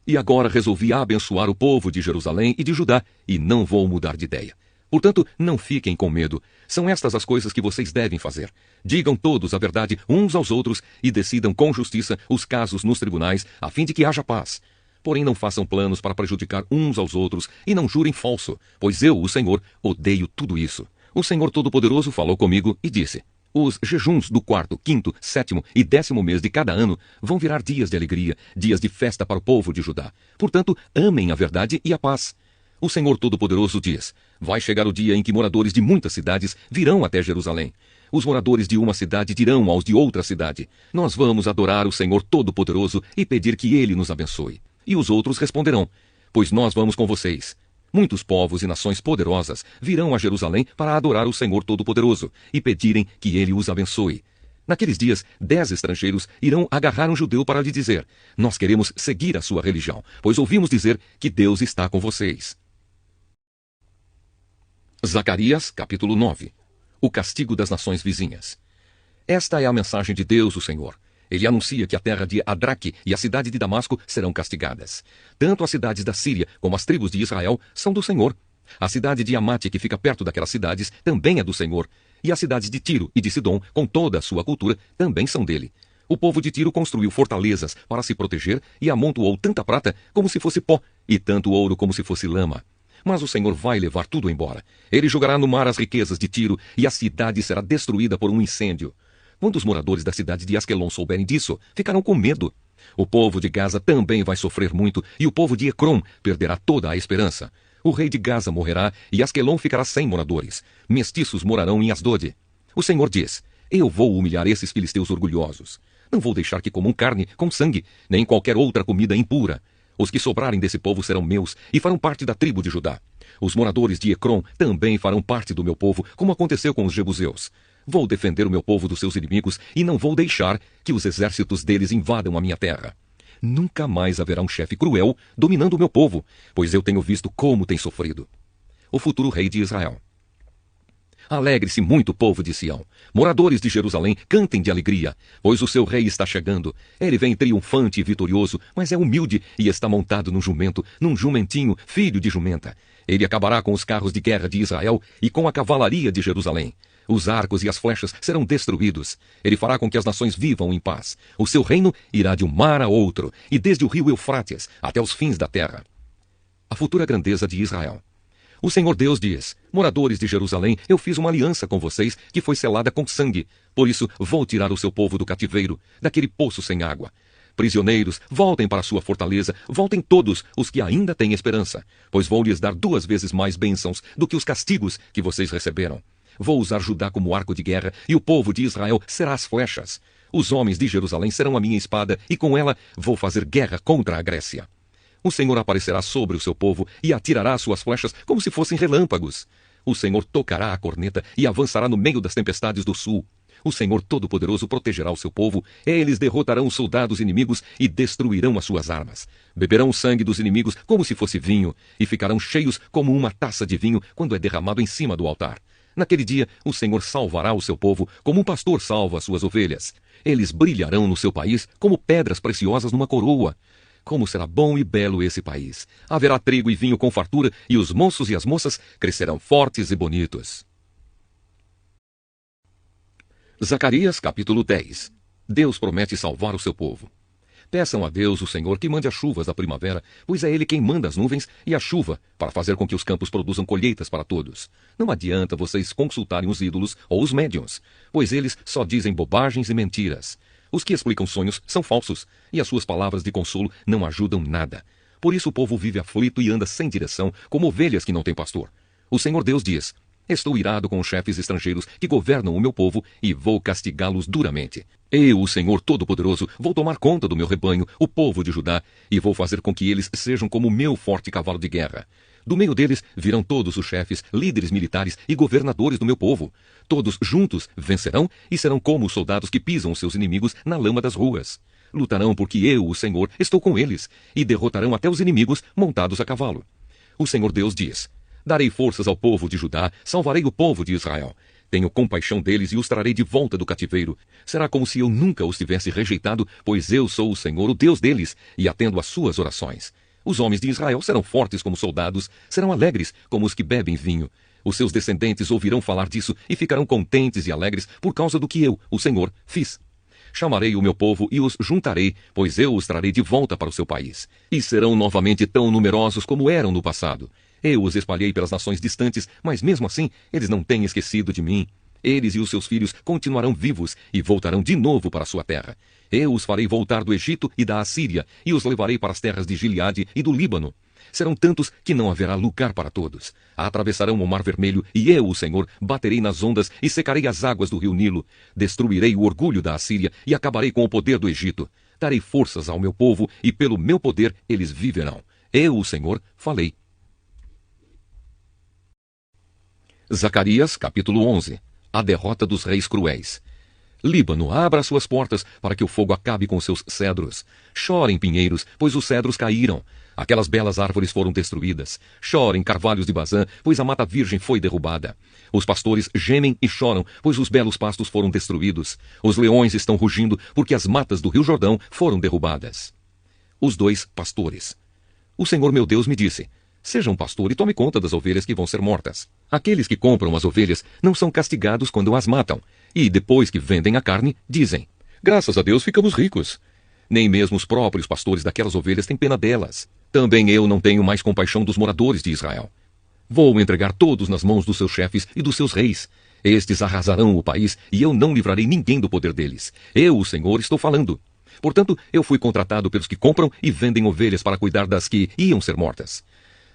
E agora resolvi abençoar o povo de Jerusalém e de Judá, e não vou mudar de ideia. Portanto, não fiquem com medo. São estas as coisas que vocês devem fazer. Digam todos a verdade uns aos outros e decidam com justiça os casos nos tribunais, a fim de que haja paz. Porém, não façam planos para prejudicar uns aos outros e não jurem falso, pois eu, o Senhor, odeio tudo isso. O Senhor Todo-Poderoso falou comigo e disse: os jejuns do 4º, 5º, 7º e 10º mês de cada ano vão virar dias de alegria, dias de festa para o povo de Judá. Portanto, amem a verdade e a paz. O Senhor Todo-Poderoso diz: vai chegar o dia em que moradores de muitas cidades virão até Jerusalém. Os moradores de uma cidade dirão aos de outra cidade: nós vamos adorar o Senhor Todo-Poderoso e pedir que Ele nos abençoe. E os outros responderão: pois nós vamos com vocês. Muitos povos e nações poderosas virão a Jerusalém para adorar o Senhor Todo-Poderoso e pedirem que Ele os abençoe. Naqueles dias, 10 estrangeiros irão agarrar um judeu para lhe dizer: nós queremos seguir a sua religião, pois ouvimos dizer que Deus está com vocês. Zacarias, capítulo 9. O castigo das nações vizinhas. Esta é a mensagem de Deus, o Senhor. Ele anuncia que a terra de Adraque e a cidade de Damasco serão castigadas. Tanto as cidades da Síria como as tribos de Israel são do Senhor. A cidade de Amate, que fica perto daquelas cidades, também é do Senhor. E as cidades de Tiro e de Sidom, com toda a sua cultura, também são dele. O povo de Tiro construiu fortalezas para se proteger e amontoou tanta prata como se fosse pó, e tanto ouro como se fosse lama. Mas o Senhor vai levar tudo embora. Ele jogará no mar as riquezas de Tiro, e a cidade será destruída por um incêndio. Quando os moradores da cidade de Asquelon souberem disso, ficarão com medo. O povo de Gaza também vai sofrer muito, e o povo de Ecrom perderá toda a esperança. O rei de Gaza morrerá, e Asquelon ficará sem moradores. Mestiços morarão em Asdod. O Senhor diz: eu vou humilhar esses filisteus orgulhosos. Não vou deixar que comam carne com sangue, nem qualquer outra comida impura. Os que sobrarem desse povo serão meus, e farão parte da tribo de Judá. Os moradores de Ecrom também farão parte do meu povo, como aconteceu com os jebuseus. Vou defender o meu povo dos seus inimigos, e não vou deixar que os exércitos deles invadam a minha terra. Nunca mais haverá um chefe cruel dominando o meu povo, pois eu tenho visto como tem sofrido. O futuro rei de Israel. Alegre-se muito, povo de Sião. Moradores de Jerusalém, cantem de alegria, pois o seu rei está chegando. Ele vem triunfante e vitorioso, mas é humilde e está montado num jumento, num jumentinho, filho de jumenta. Ele acabará com os carros de guerra de Israel e com a cavalaria de Jerusalém. Os arcos e as flechas serão destruídos. Ele fará com que as nações vivam em paz. O seu reino irá de um mar a outro, e desde o rio Eufrates até os fins da terra. A futura grandeza de Israel. O Senhor Deus diz: moradores de Jerusalém, eu fiz uma aliança com vocês que foi selada com sangue. Por isso vou tirar o seu povo do cativeiro, daquele poço sem água. Prisioneiros, voltem para sua fortaleza, voltem todos os que ainda têm esperança, pois vou lhes dar 2 vezes mais bênçãos do que os castigos que vocês receberam. Vou usar Judá como arco de guerra, e o povo de Israel será as flechas. Os homens de Jerusalém serão a minha espada, e com ela vou fazer guerra contra a Grécia. O Senhor aparecerá sobre o seu povo e atirará suas flechas como se fossem relâmpagos. O Senhor tocará a corneta e avançará no meio das tempestades do sul. O Senhor Todo-Poderoso protegerá o seu povo. Eles derrotarão os soldados inimigos e destruirão as suas armas. Beberão o sangue dos inimigos como se fosse vinho, e ficarão cheios como uma taça de vinho quando é derramado em cima do altar. Naquele dia, o Senhor salvará o seu povo como um pastor salva as suas ovelhas. Eles brilharão no seu país como pedras preciosas numa coroa. Como será bom e belo esse país! Haverá trigo e vinho com fartura, e os moços e as moças crescerão fortes e bonitos. Zacarias, capítulo 10. Deus promete salvar o seu povo. Peçam a Deus, o Senhor, que mande as chuvas da primavera, pois é Ele quem manda as nuvens e a chuva, para fazer com que os campos produzam colheitas para todos. Não adianta vocês consultarem os ídolos ou os médiuns, pois eles só dizem bobagens e mentiras. Os que explicam sonhos são falsos, e as suas palavras de consolo não ajudam nada. Por isso o povo vive aflito e anda sem direção, como ovelhas que não têm pastor. O Senhor Deus diz: estou irado com os chefes estrangeiros que governam o meu povo e vou castigá-los duramente. Eu, o Senhor Todo-Poderoso, vou tomar conta do meu rebanho, o povo de Judá, e vou fazer com que eles sejam como o meu forte cavalo de guerra. Do meio deles virão todos os chefes, líderes militares e governadores do meu povo. Todos juntos vencerão e serão como os soldados que pisam os seus inimigos na lama das ruas. Lutarão porque eu, o Senhor, estou com eles, e derrotarão até os inimigos montados a cavalo. O Senhor Deus diz: darei forças ao povo de Judá, salvarei o povo de Israel. Tenho compaixão deles e os trarei de volta do cativeiro. Será como se eu nunca os tivesse rejeitado, pois eu sou o Senhor, o Deus deles, e atendo às suas orações. Os homens de Israel serão fortes como soldados, serão alegres como os que bebem vinho. Os seus descendentes ouvirão falar disso e ficarão contentes e alegres por causa do que eu, o Senhor, fiz. Chamarei o meu povo e os juntarei, pois eu os trarei de volta para o seu país. E serão novamente tão numerosos como eram no passado. Eu os espalhei pelas nações distantes, mas mesmo assim eles não têm esquecido de mim. Eles e os seus filhos continuarão vivos e voltarão de novo para a sua terra. Eu os farei voltar do Egito e da Assíria, e os levarei para as terras de Gileade e do Líbano. Serão tantos que não haverá lugar para todos. Atravessarão o Mar Vermelho, e eu, o Senhor, baterei nas ondas e secarei as águas do rio Nilo. Destruirei o orgulho da Assíria e acabarei com o poder do Egito. Darei forças ao meu povo, e pelo meu poder eles viverão. Eu, o Senhor, falei. Zacarias, capítulo 11. A derrota dos reis cruéis. Líbano, abra suas portas para que o fogo acabe com seus cedros. Chorem, pinheiros, pois os cedros caíram. Aquelas belas árvores foram destruídas. Chorem, carvalhos de Bazã, pois a mata virgem foi derrubada. Os pastores gemem e choram, pois os belos pastos foram destruídos. Os leões estão rugindo, porque as matas do rio Jordão foram derrubadas. Os 2 pastores. O Senhor meu Deus me disse: seja um pastor e tome conta das ovelhas que vão ser mortas. Aqueles que compram as ovelhas não são castigados quando as matam. E depois que vendem a carne, dizem: graças a Deus ficamos ricos. Nem mesmo os próprios pastores daquelas ovelhas têm pena delas. Também eu não tenho mais compaixão dos moradores de Israel. Vou entregar todos nas mãos dos seus chefes e dos seus reis. Estes arrasarão o país, e eu não livrarei ninguém do poder deles. Eu, o Senhor, estou falando. Portanto, eu fui contratado pelos que compram e vendem ovelhas para cuidar das que iam ser mortas.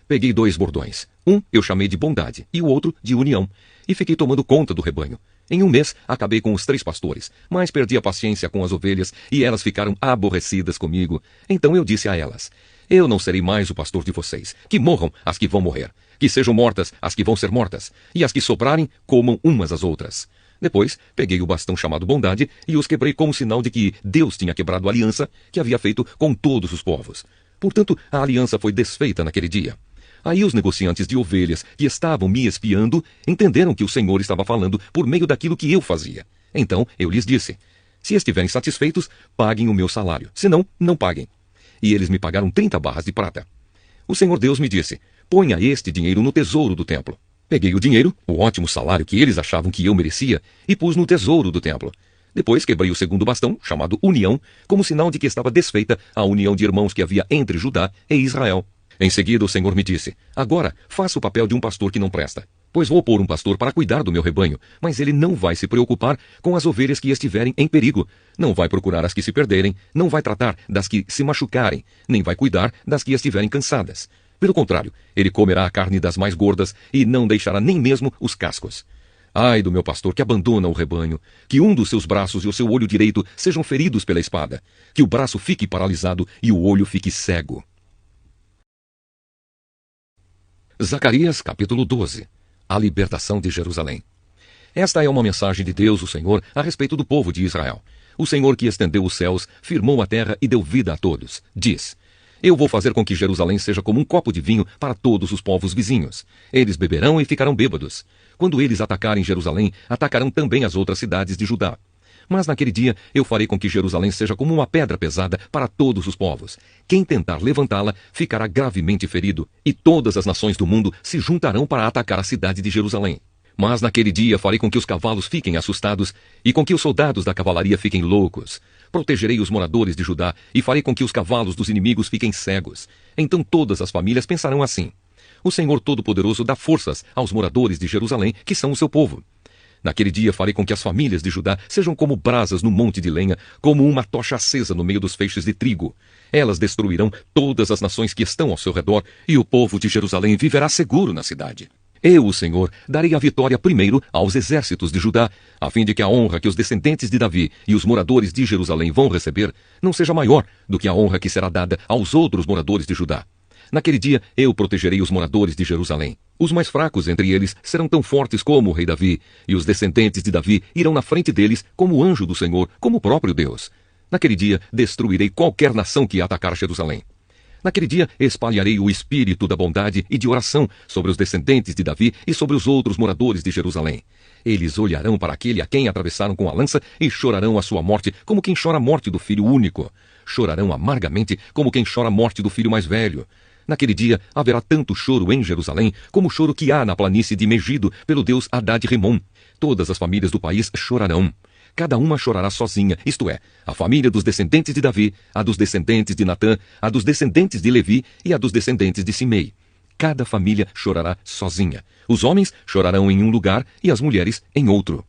Peguei 2 bordões. Um eu chamei de bondade e o outro de união. E fiquei tomando conta do rebanho. Em um mês, acabei com os 3 pastores, mas perdi a paciência com as ovelhas e elas ficaram aborrecidas comigo. Então eu disse a elas: eu não serei mais o pastor de vocês. Que morram as que vão morrer. Que sejam mortas as que vão ser mortas. E as que sobrarem, comam umas às outras. Depois, peguei o bastão chamado bondade e os quebrei como sinal de que Deus tinha quebrado a aliança que havia feito com todos os povos. Portanto, a aliança foi desfeita naquele dia. Aí os negociantes de ovelhas que estavam me espiando entenderam que o Senhor estava falando por meio daquilo que eu fazia. Então eu lhes disse: se estiverem satisfeitos, paguem o meu salário. Senão, não paguem. E eles me pagaram 30 barras de prata. O Senhor Deus me disse: ponha este dinheiro no tesouro do templo. Peguei o dinheiro, o ótimo salário que eles achavam que eu merecia, e pus no tesouro do templo. Depois quebrei o segundo bastão, chamado união, como sinal de que estava desfeita a união de irmãos que havia entre Judá e Israel. Em seguida o Senhor me disse: agora faça o papel de um pastor que não presta. Pois vou pôr um pastor para cuidar do meu rebanho, mas ele não vai se preocupar com as ovelhas que estiverem em perigo. Não vai procurar as que se perderem, não vai tratar das que se machucarem, nem vai cuidar das que estiverem cansadas. Pelo contrário, ele comerá a carne das mais gordas e não deixará nem mesmo os cascos. Ai do meu pastor que abandona o rebanho, que um dos seus braços e o seu olho direito sejam feridos pela espada, que o braço fique paralisado e o olho fique cego. Zacarias, capítulo 12. A libertação de Jerusalém. Esta é uma mensagem de Deus, o Senhor, a respeito do povo de Israel. O Senhor que estendeu os céus, firmou a terra e deu vida a todos. Diz: eu vou fazer com que Jerusalém seja como um copo de vinho para todos os povos vizinhos. Eles beberão e ficarão bêbados. Quando eles atacarem Jerusalém, atacarão também as outras cidades de Judá. Mas naquele dia eu farei com que Jerusalém seja como uma pedra pesada para todos os povos. Quem tentar levantá-la ficará gravemente ferido, e todas as nações do mundo se juntarão para atacar a cidade de Jerusalém. Mas naquele dia farei com que os cavalos fiquem assustados e com que os soldados da cavalaria fiquem loucos. Protegerei os moradores de Judá e farei com que os cavalos dos inimigos fiquem cegos. Então todas as famílias pensarão assim: o Senhor Todo-Poderoso dá forças aos moradores de Jerusalém, que são o seu povo. Naquele dia farei com que as famílias de Judá sejam como brasas no monte de lenha, como uma tocha acesa no meio dos feixes de trigo. Elas destruirão todas as nações que estão ao seu redor, e o povo de Jerusalém viverá seguro na cidade. Eu, o Senhor, darei a vitória primeiro aos exércitos de Judá, a fim de que a honra que os descendentes de Davi e os moradores de Jerusalém vão receber não seja maior do que a honra que será dada aos outros moradores de Judá. Naquele dia eu protegerei os moradores de Jerusalém. Os mais fracos entre eles serão tão fortes como o rei Davi, e os descendentes de Davi irão na frente deles como o anjo do Senhor, como o próprio Deus. Naquele dia destruirei qualquer nação que atacar Jerusalém. Naquele dia espalharei o espírito da bondade e de oração sobre os descendentes de Davi e sobre os outros moradores de Jerusalém. Eles olharão para aquele a quem atravessaram com a lança e chorarão a sua morte como quem chora a morte do filho único. Chorarão amargamente como quem chora a morte do filho mais velho. Naquele dia haverá tanto choro em Jerusalém como o choro que há na planície de Megido pelo deus Hadad-Rimon. Todas as famílias do país chorarão. Cada uma chorará sozinha, isto é, a família dos descendentes de Davi, a dos descendentes de Natã, a dos descendentes de Levi e a dos descendentes de Simei. Cada família chorará sozinha. Os homens chorarão em um lugar e as mulheres em outro.